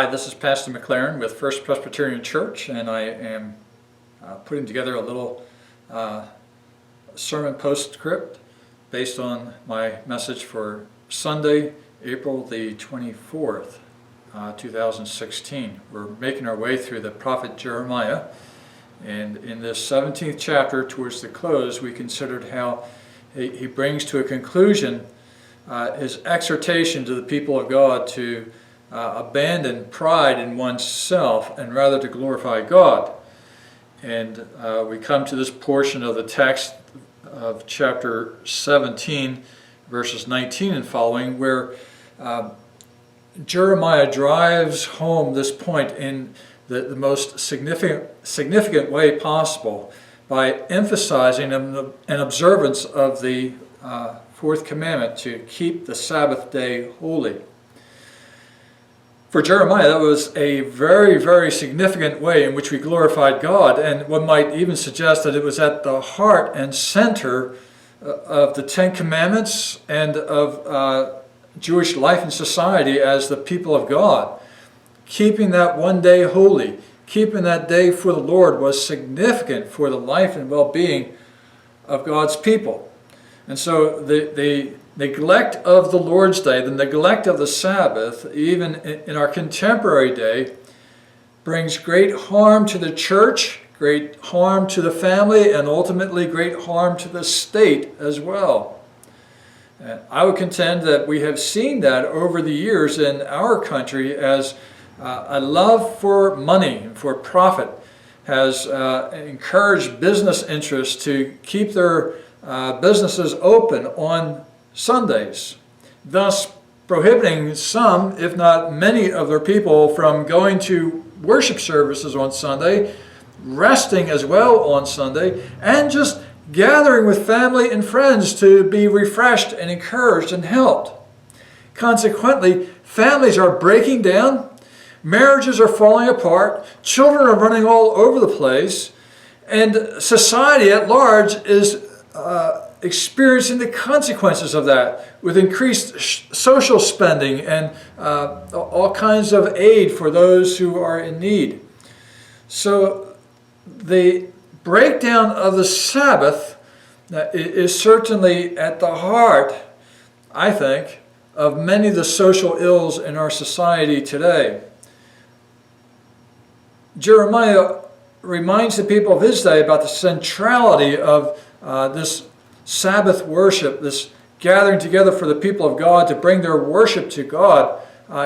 Hi, this is Pastor MacLaren with First Presbyterian Church, and I am putting together a little sermon postscript based on my message for Sunday, April the 24th, 2016. We're making our way through the prophet Jeremiah, and in this 17th chapter, towards the close, we considered how he brings to a conclusion his exhortation to the people of God to abandon pride in oneself and rather to glorify God. And we come to this portion of the text of chapter 17, verses 19 and following, where Jeremiah drives home this point in the most significant way possible by emphasizing an observance of the fourth commandment to keep the Sabbath day holy. For Jeremiah, that was a very, very significant way in which we glorified God, and one might even suggest that it was at the heart and center of the Ten Commandments and of Jewish life and society as the people of God. Keeping that one day holy, keeping that day for the Lord was significant for the life and well-being of God's people. And so the neglect of the Lord's Day, the neglect of the Sabbath, even in our contemporary day, brings great harm to the church, great harm to the family, and ultimately great harm to the state as well. And I would contend that we have seen that over the years in our country as a love for money and for profit has encouraged business interests to keep their businesses open on Sundays, thus prohibiting some, if not many, of their people from going to worship services on Sunday, resting as well on Sunday, and just gathering with family and friends to be refreshed and encouraged and helped. Consequently, families are breaking down, marriages are falling apart, children are running all over the place, and society at large is experiencing the consequences of that with increased social spending and all kinds of aid for those who are in need. So the breakdown of the Sabbath is certainly at the heart, I think, of many of the social ills in our society today. Jeremiah reminds the people of his day about the centrality of this Sabbath worship, this gathering together for the people of God to bring their worship to God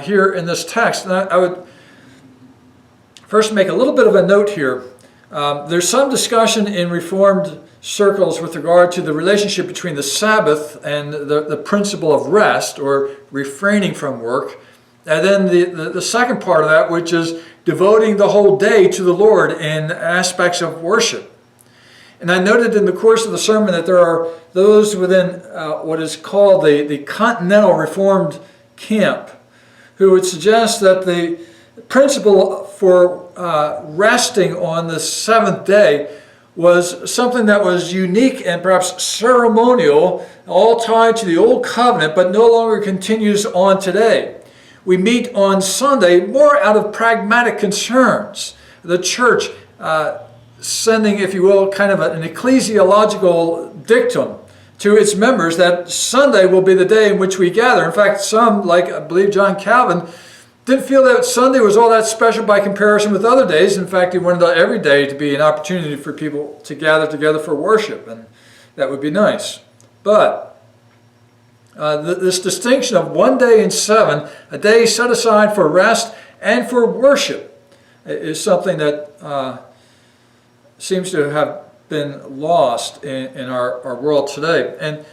here in this text. And I would first make a little bit of a note here. There's some discussion in Reformed circles with regard to the relationship between the Sabbath and the principle of rest or refraining from work. And then the second part of that, which is devoting the whole day to the Lord in aspects of worship. And I noted in the course of the sermon that there are those within what is called the Continental Reformed camp who would suggest that the principle for resting on the seventh day was something that was unique and perhaps ceremonial, all tied to the Old Covenant, but no longer continues on today. We meet on Sunday more out of pragmatic concerns. The church sending, if you will, kind of an ecclesiological dictum to its members that Sunday will be the day in which we gather. In fact, some, like I believe John Calvin, didn't feel that Sunday was all that special by comparison with other days. In fact, he wanted every day to be an opportunity for people to gather together for worship, and that would be nice. But this distinction of one day in seven, a day set aside for rest and for worship, is something that seems to have been lost in our world today. And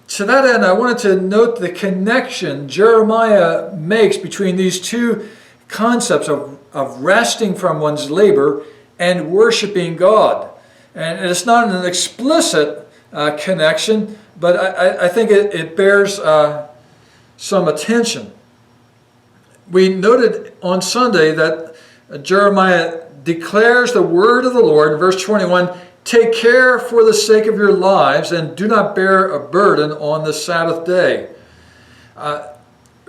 to that end, I wanted to note the connection Jeremiah makes between these two concepts of resting from one's labor and worshiping God. And it's not an explicit connection, but I think it bears some attention. We noted on Sunday that Jeremiah declares the word of the Lord in verse 21, "Take care for the sake of your lives and do not bear a burden on the Sabbath day."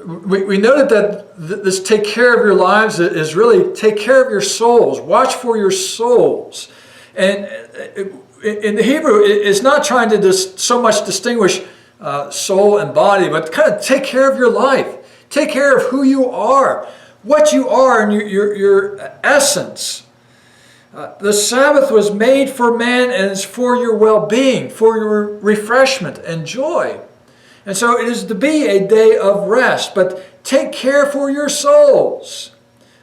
we noted that this take care of your lives is really take care of your souls. Watch for your souls. And in the Hebrew, it's not trying to just so much distinguish soul and body, but kind of take care of your life. Take care of who you are, what you are, and your essence. The Sabbath was made for man, and it's for your well-being, for your refreshment and joy. And so it is to be a day of rest, but take care for your souls.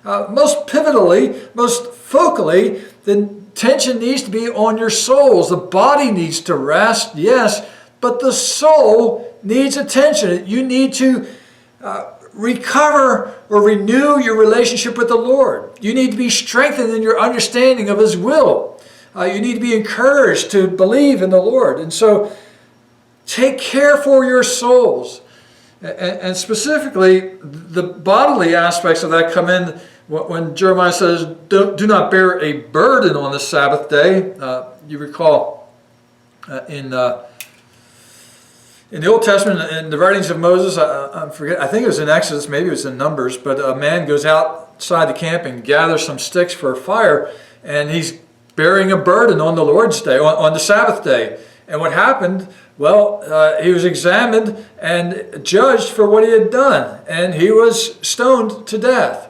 Most pivotally, most focally, the attention needs to be on your souls. The body needs to rest, yes, but the soul needs attention. You need to recover or renew your relationship with the Lord. You need to be strengthened in your understanding of His will. You need to be encouraged to believe in the Lord. And so take care for your souls. And specifically, the bodily aspects of that come in when Jeremiah says, do not bear a burden on the Sabbath day. You recall in the Old Testament, in the writings of Moses, I think it was in Exodus, maybe it was in Numbers, but a man goes outside the camp and gathers some sticks for a fire, and he's bearing a burden on the Lord's day, on the Sabbath day. And what happened? Well, he was examined and judged for what he had done, and he was stoned to death.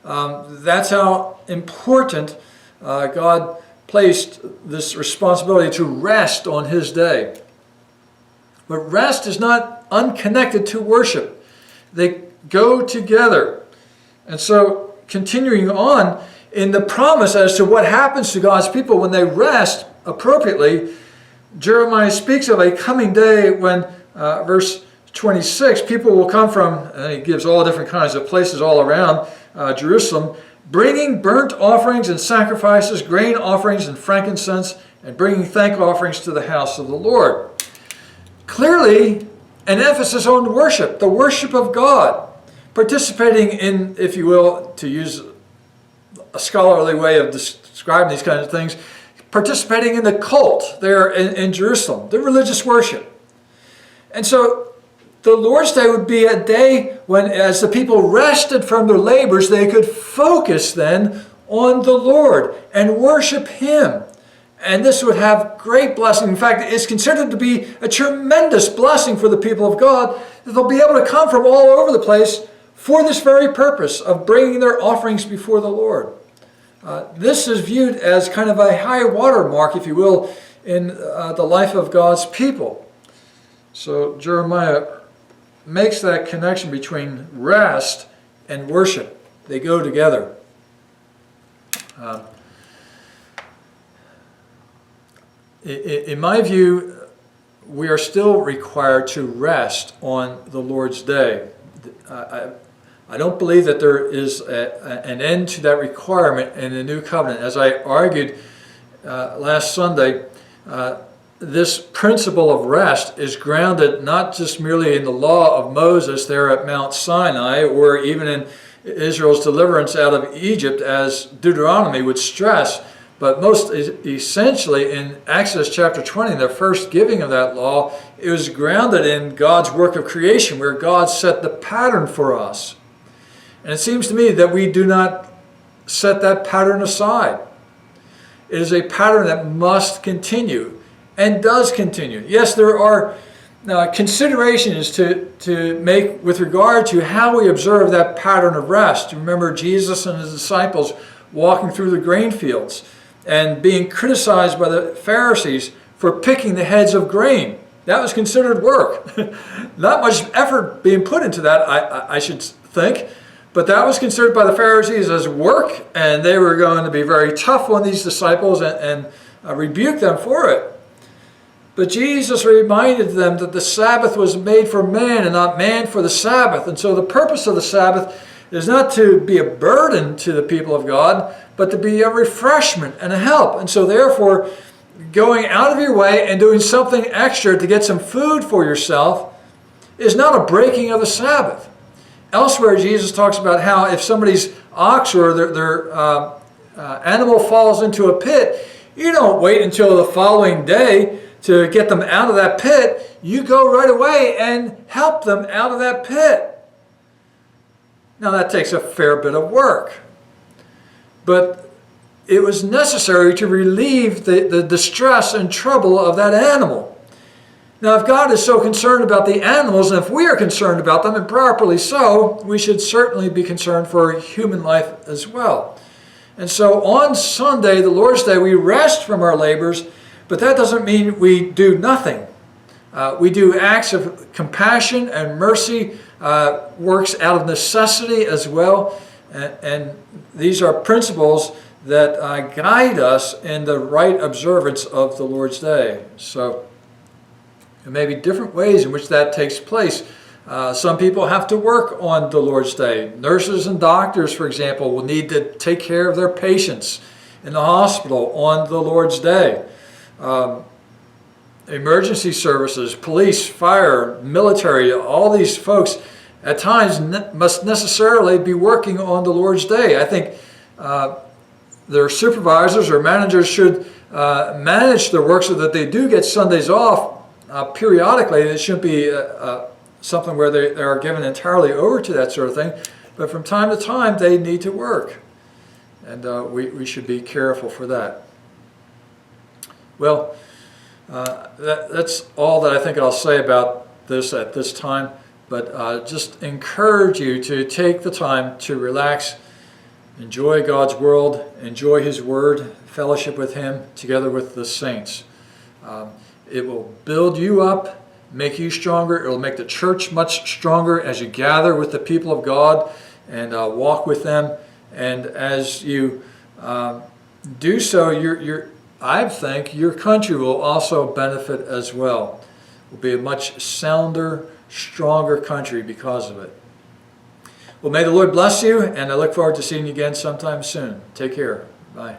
That's how important God placed this responsibility to rest on His day. But rest is not unconnected to worship. They go together. And so, continuing on, in the promise as to what happens to God's people when they rest appropriately, Jeremiah speaks of a coming day when, verse 26, people will come from, and he gives all different kinds of places all around Jerusalem, bringing burnt offerings and sacrifices, grain offerings and frankincense, and bringing thank offerings to the house of the Lord. Clearly, an emphasis on worship, the worship of God, participating in, if you will, to use a scholarly way of describing these kinds of things, participating in the cult there in Jerusalem, the religious worship. And so the Lord's Day would be a day when, as the people rested from their labors, they could focus then on the Lord and worship Him. And this would have great blessing. In fact, it's considered to be a tremendous blessing for the people of God, that they'll be able to come from all over the place for this very purpose of bringing their offerings before the Lord. This is viewed as kind of a high water mark, if you will, in the life of God's people. So Jeremiah makes that connection between rest and worship. They go together. In my view, we are still required to rest on the Lord's day. I don't believe that there is an end to that requirement in the New Covenant. As I argued last Sunday, this principle of rest is grounded not just merely in the law of Moses there at Mount Sinai, or even in Israel's deliverance out of Egypt, as Deuteronomy would stress, but most essentially in Exodus chapter 20, the first giving of that law, it was grounded in God's work of creation, where God set the pattern for us. And it seems to me that we do not set that pattern aside. It is a pattern that must continue and does continue. Yes, there are considerations to make with regard to how we observe that pattern of rest. Remember Jesus and His disciples walking through the grain fields and being criticized by the Pharisees for picking the heads of grain. That was considered work. Not much effort being put into that, I should think. But that was considered by the Pharisees as work, and they were going to be very tough on these disciples and rebuke them for it. But Jesus reminded them that the Sabbath was made for man and not man for the Sabbath. And so the purpose of the Sabbath is not to be a burden to the people of God, but to be a refreshment and a help. And so therefore, going out of your way and doing something extra to get some food for yourself is not a breaking of the Sabbath. Elsewhere, Jesus talks about how if somebody's ox or their animal falls into a pit, you don't wait until the following day to get them out of that pit. You go right away and help them out of that pit. Now that takes a fair bit of work, but it was necessary to relieve the distress and trouble of that animal. Now, if God is so concerned about the animals, and if we are concerned about them, and properly so, we should certainly be concerned for human life as well. And so on Sunday, the Lord's Day, we rest from our labors, but that doesn't mean we do nothing. We do acts of compassion and mercy, works out of necessity as well. And these are principles that guide us in the right observance of the Lord's Day. So there may be different ways in which that takes place. Some people have to work on the Lord's Day. Nurses and doctors, for example, will need to take care of their patients in the hospital on the Lord's Day. Emergency services, police, fire, military, all these folks at times must necessarily be working on the Lord's Day. I think their supervisors or managers should manage their work so that they do get Sundays off periodically. It shouldn't be something where they are given entirely over to that sort of thing, but from time to time they need to work, and we should be careful for that. Well, that's all that I think I'll say about this at this time, but just encourage you to take the time to relax, enjoy God's world, enjoy His Word, fellowship with Him together with the saints. It will build you up, make you stronger. It will make the church much stronger as you gather with the people of God and walk with them. And as you do so, I think your country will also benefit as well. It will be a much sounder, stronger country because of it. Well, may the Lord bless you, and I look forward to seeing you again sometime soon. Take care. Bye.